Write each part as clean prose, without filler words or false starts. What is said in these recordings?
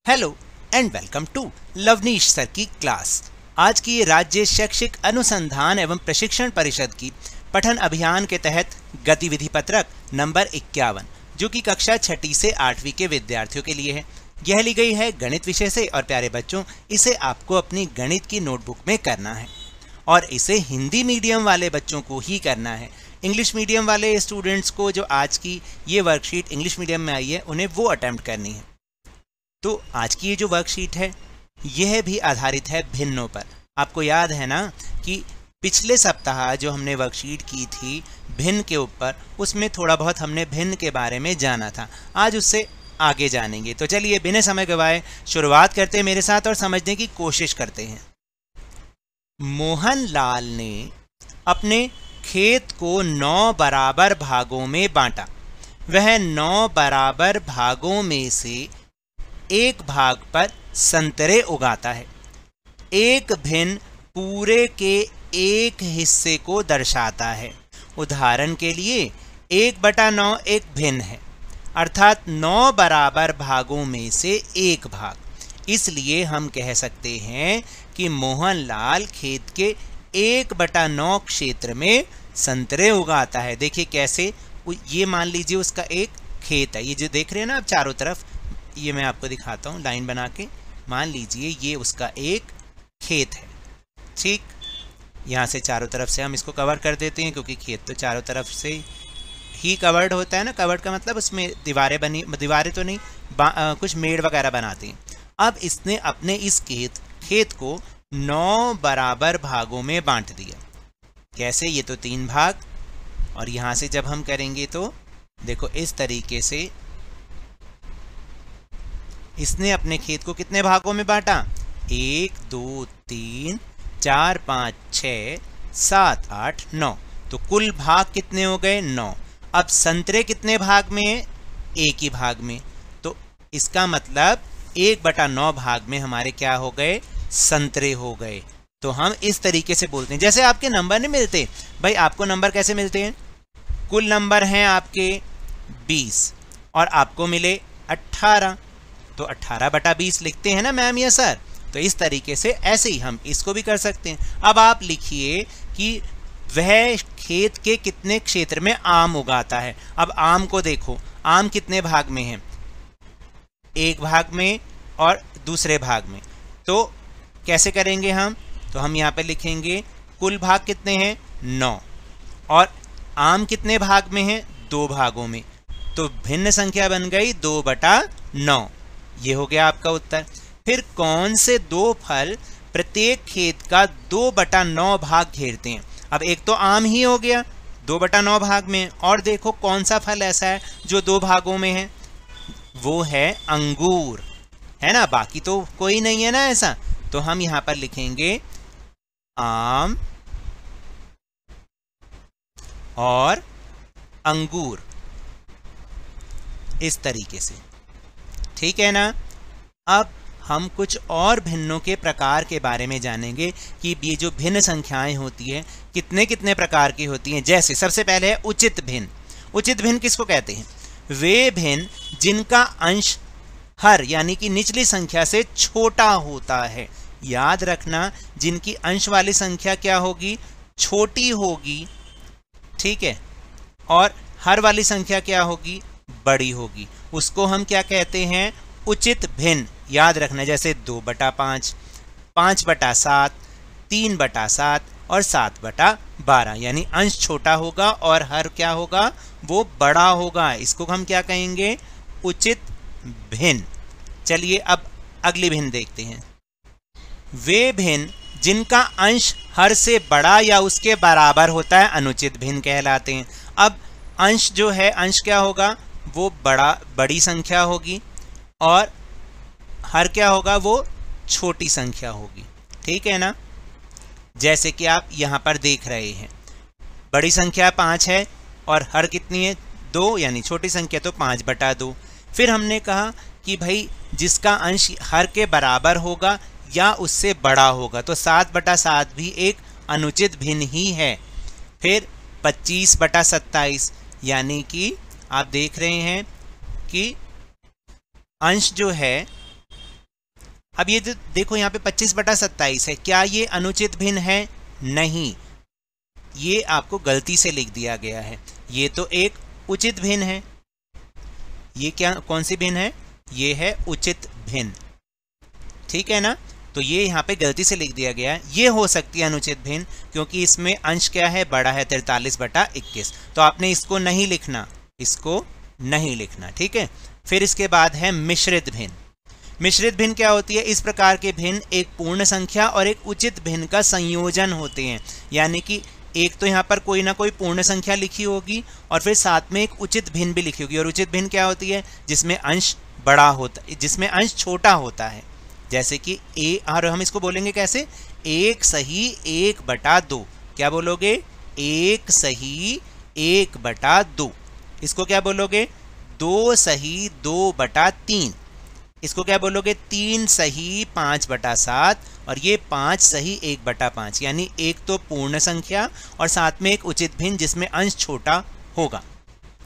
Hello and welcome to Lavneesh sir की class. आज की ये राज्य शैक्षिक अनुसंधान एवं प्रशिक्षण परिषद की पठन अभियान के तहत गतिविधि पत्रक नंबर 51 जो कि कक्षा 6ठी से 8वीं के विद्यार्थियों के लिए है। यह ली गई है गणित विषय से और प्यारे बच्चों, इसे आपको अपनी गणित की नोटबुक में करना है और इसे हिंदी मीडियम वाले बच्चों को ही करना है। इंग्लिश मीडियम वाले स्टूडेंट्स को जो आज की ये वर्कशीट इंग्लिश मीडियम में आई है उन्हें वो अटेम्प्ट करनी है। तो आज की ये जो वर्कशीट है यह भी आधारित है भिन्नों पर। आपको याद है ना कि पिछले सप्ताह जो हमने वर्कशीट की थी भिन्न के ऊपर, उसमें थोड़ा बहुत हमने भिन्न के बारे में जाना था। आज उससे आगे जानेंगे। तो चलिए बिना समय गवाए शुरुआत करते हैं मेरे साथ और समझने की कोशिश करते हैं। मोहनलाल ने अपने खेत को 9 बराबर भागों में बांटा। वह 9 बराबर भागों में से एक भाग पर संतरे उगाता है। एक भिन्न पूरे के एक हिस्से को दर्शाता है। उदाहरण के लिए 1/9 एक भिन्न है, अर्थात 9 बराबर भागों में से एक भाग। इसलिए हम कह सकते हैं कि मोहनलाल खेत के 1/9 क्षेत्र में संतरे उगाता है। देखिए कैसे, ये मान लीजिए उसका एक खेत है। ये जो देख रहे हैं ना आप चारों तरफ, ये मैं आपको दिखाता हूँ लाइन बना के। मान लीजिए ये उसका एक खेत है, ठीक। यहाँ से चारों तरफ से हम इसको कवर कर देते हैं क्योंकि खेत तो चारों तरफ से ही कवर्ड होता है ना। कवर्ड का मतलब उसमें दीवारें बनी, दीवारें तो नहीं, कुछ मेड़ वगैरह बनाते हैं। अब इसने अपने इस खेत को 9 बराबर भागों में बांट दिया। कैसे? ये तो 3 भाग, और यहाँ से जब हम करेंगे तो देखो इस तरीके से इसने अपने खेत को कितने भागों में बांटा? 1 2 3 4 5 6 7 8 9। तो कुल भाग कितने हो गए? 9। अब संतरे कितने भाग में है? एक ही भाग में। तो इसका मतलब 1/9 भाग में हमारे क्या हो गए? संतरे हो गए। तो हम इस तरीके से बोलते हैं। जैसे आपके नंबर नहीं मिलते भाई, आपको नंबर कैसे मिलते हैं? कुल नंबर हैं आपके 20 और आपको मिले 18, तो 18/20 लिखते हैं ना मैम या सर। तो इस तरीके से ऐसे ही हम इसको भी कर सकते हैं। अब आप लिखिए कि वह खेत के कितने क्षेत्र में आम उगाता है। अब आम को देखो, आम कितने भाग में है? एक भाग में और दूसरे भाग में। तो कैसे करेंगे हम? तो हम यहाँ पे लिखेंगे कुल भाग कितने हैं? 9। और आम कितने भाग में है? 2 भागों में। तो भिन्न संख्या बन गई 2/9। ये हो गया आपका उत्तर। फिर कौन से 2 फल प्रत्येक खेत का 2/9 भाग घेरते हैं? अब एक तो आम ही हो गया 2/9 भाग में, और देखो कौन सा फल ऐसा है जो 2 भागों में है? वो है अंगूर, है ना। बाकी तो कोई नहीं है ना ऐसा। तो हम यहां पर लिखेंगे आम और अंगूर, इस तरीके से, ठीक है ना। अब हम कुछ और भिन्नों के प्रकार के बारे में जानेंगे कि ये जो भिन्न संख्याएं होती है कितने कितने प्रकार की होती हैं। जैसे सबसे पहले है उचित भिन्न। उचित भिन्न किसको कहते हैं? वे भिन्न जिनका अंश हर यानी कि निचली संख्या से छोटा होता है। याद रखना, जिनकी अंश वाली संख्या क्या होगी? छोटी होगी, ठीक है। और हर वाली संख्या क्या होगी? बड़ी होगी। उसको हम क्या कहते हैं? उचित भिन्न। याद रखना, जैसे 2/5, 5/7, 3/7 और 7/12। यानी अंश छोटा होगा और हर क्या होगा? वो बड़ा होगा। इसको हम क्या कहेंगे? उचित भिन्न। चलिए अब अगली भिन्न देखते हैं। वे भिन्न जिनका अंश हर से बड़ा या उसके बराबर होता है अनुचित भिन्न कहलाते हैं। अब अंश जो है, अंश क्या होगा? वो बड़ी संख्या होगी और हर क्या होगा? वो छोटी संख्या होगी, ठीक है ना। जैसे कि आप यहाँ पर देख रहे हैं, बड़ी संख्या 5 है और हर कितनी है? 2, यानी छोटी संख्या तो 5/2। फिर हमने कहा कि भाई जिसका अंश हर के बराबर होगा या उससे बड़ा होगा, तो 7/7 भी एक अनुचित भिन्न ही है। फिर 25/27, यानी कि आप देख रहे हैं कि अंश जो है अब ये देखो यहाँ पे 25/27 है, क्या ये अनुचित भिन्न है? नहीं, ये आपको गलती से लिख दिया गया है। ये तो एक उचित भिन्न है। ये क्या, कौन सी भिन्न है? ये है उचित भिन्न, ठीक है ना। तो ये यहाँ पे गलती से लिख दिया गया है। ये हो सकती है अनुचित भिन्न, क्योंकि इसमें अंश क्या है? बड़ा है, 43/21। तो आपने इसको नहीं लिखना, इसको नहीं लिखना, ठीक है। फिर इसके बाद है मिश्रित भिन्न। मिश्रित भिन्न क्या होती है? इस प्रकार के भिन्न एक पूर्ण संख्या और एक उचित भिन्न का संयोजन होते हैं। यानी कि एक तो यहाँ पर कोई ना कोई पूर्ण संख्या लिखी होगी और फिर साथ में एक उचित भिन्न भी लिखी होगी। और उचित भिन्न क्या होती है? जिसमें अंश बड़ा होता है, जिसमें अंश छोटा होता है। जैसे कि और हम इसको बोलेंगे कैसे? 1 सही 1/2। क्या बोलोगे? 1 सही 1/2। इसको क्या बोलोगे? 2 सही 2/3। इसको क्या बोलोगे? 3 सही 5/7। और ये 5 सही 1/5। यानी एक तो पूर्ण संख्या और साथ में एक उचित भिन्न जिसमें अंश छोटा होगा।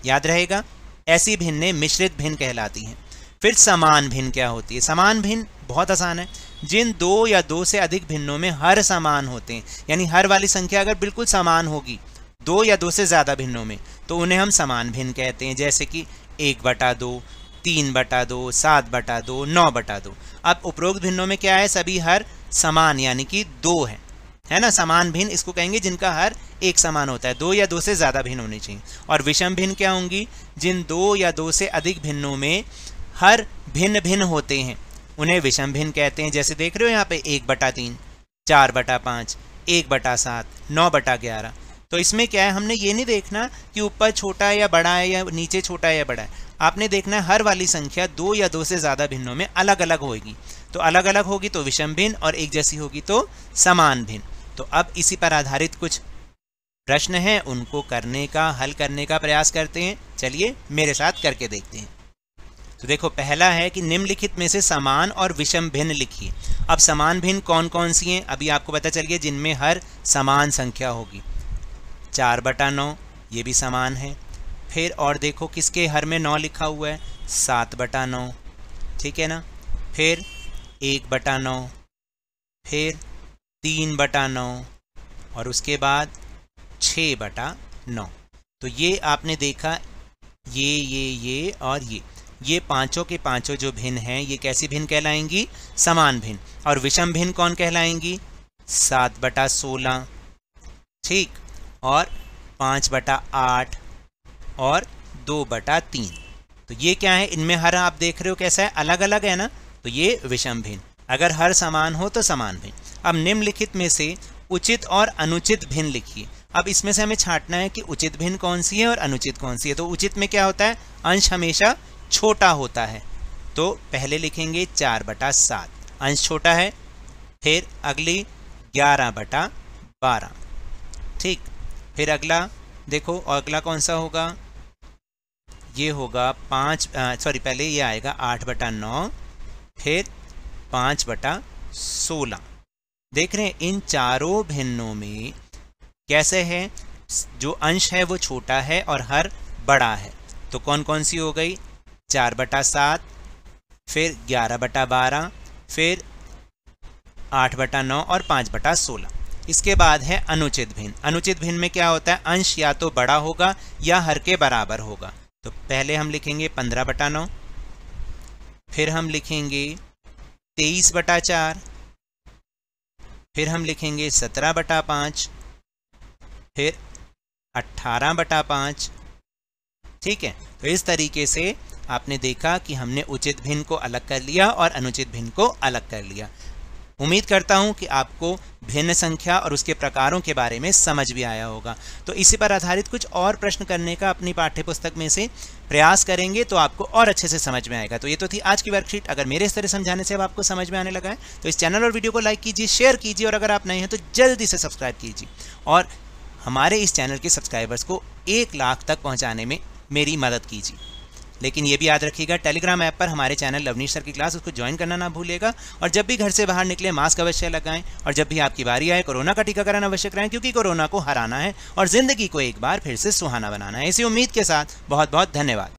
याद रहेगा, ऐसी भिन्नें मिश्रित भिन्न कहलाती हैं। फिर समान भिन्न क्या होती है? समान भिन्न बहुत आसान है। जिन 2 या 2 से अधिक भिन्नों में हर समान होते हैं, यानी हर वाली संख्या अगर बिल्कुल समान होगी 2 या 2 से ज़्यादा भिन्नों में, तो उन्हें हम समान भिन्न कहते हैं। जैसे कि 1/2, 3/2, 7/2, 9/2। अब उपरोक्त भिन्नों में क्या है? सभी हर समान यानी कि 2 है ना। समान भिन्न इसको कहेंगे जिनका हर एक समान होता है। 2 या 2 से ज़्यादा भिन्न होने चाहिए। और विषम भिन्न क्या होंगी? जिन 2 या 2 से अधिक भिन्नों में हर भिन्न भिन्न होते हैं, उन्हें विषम भिन्न कहते हैं। जैसे देख रहे हो यहाँ पे 1/3, 4/5, 1/7, 9/11। तो इसमें क्या है? हमने ये नहीं देखना कि ऊपर छोटा या बड़ा है या नीचे छोटा या बड़ा है। आपने देखना है हर वाली संख्या 2 या 2 से ज़्यादा भिन्नों में अलग अलग होगी। तो अलग अलग होगी तो विषम भिन्न, और एक जैसी होगी तो समान भिन्न। तो अब इसी पर आधारित कुछ प्रश्न हैं, उनको करने का, हल करने का प्रयास करते हैं। चलिए मेरे साथ करके देखते हैं। तो देखो, पहला है कि निम्नलिखित में से समान और विषम भिन्न लिखिए। अब समान भिन्न कौन कौन सी हैं? अभी आपको पता चल गया, जिनमें हर समान संख्या होगी। 4/9 ये भी समान है। फिर और देखो किसके हर में 9 लिखा हुआ है? 7/9, ठीक है ना। फिर 1/9, फिर 3/9 और उसके बाद 6/9। तो ये आपने देखा, ये और ये पांचों के पांचों जो भिन्न हैं, ये कैसी भिन्न कहलाएंगी? समान भिन्न। और विषम भिन्न कौन कहलाएंगी? 7/16, ठीक, और 5/8 और 2/3। तो ये क्या है? इनमें हर आप देख रहे हो कैसा है? अलग अलग है ना। तो ये विषम भिन्न। अगर हर समान हो तो समान भिन्न। अब निम्नलिखित में से उचित और अनुचित भिन्न लिखिए। अब इसमें से हमें छांटना है कि उचित भिन्न कौन सी है और अनुचित कौन सी है। तो उचित में क्या होता है? अंश हमेशा छोटा होता है। तो पहले लिखेंगे 4/7, अंश छोटा है। फिर अगली 11/12, ठीक। फिर अगला देखो, अगला कौन सा होगा? ये होगा पहले ये आएगा 8/9, फिर 5/16। देख रहे हैं इन चारों भिन्नों में कैसे है? जो अंश है वो छोटा है और हर बड़ा है। तो कौन कौन सी हो गई? 4/7, फिर 11/12, फिर 8/9 और 5/16। इसके बाद है अनुचित भिन्न। अनुचित भिन्न में क्या होता है? अंश या तो बड़ा होगा या हर के बराबर होगा। तो पहले हम लिखेंगे 15/9, फिर हम लिखेंगे 23/4, फिर हम लिखेंगे 17/5, फिर 18/5, ठीक है। तो इस तरीके से आपने देखा कि हमने उचित भिन्न को अलग कर लिया और अनुचित भिन्न को अलग कर लिया। उम्मीद करता हूं कि आपको भिन्न संख्या और उसके प्रकारों के बारे में समझ भी आया होगा। तो इसी पर आधारित कुछ और प्रश्न करने का अपनी पाठ्यपुस्तक में से प्रयास करेंगे तो आपको और अच्छे से समझ में आएगा। तो ये तो थी आज की वर्कशीट। अगर मेरे इस तरह समझाने से अब आपको समझ में आने लगा है तो इस चैनल और वीडियो को लाइक कीजिए, शेयर कीजिए, और अगर आप नए हैं तो जल्दी से सब्सक्राइब कीजिए और हमारे इस चैनल के सब्सक्राइबर्स को 1 लाख तक पहुँचाने में मेरी मदद कीजिए। लेकिन ये भी याद रखिएगा, टेलीग्राम ऐप पर हमारे चैनल लवनीश सर की क्लास, उसको ज्वाइन करना ना भूलिएगा। और जब भी घर से बाहर निकले मास्क अवश्य लगाएं, और जब भी आपकी बारी आए कोरोना का टीकाकरण अवश्य कराएं, क्योंकि कोरोना को हराना है और ज़िंदगी को एक बार फिर से सुहाना बनाना है। इसी उम्मीद के साथ बहुत बहुत धन्यवाद।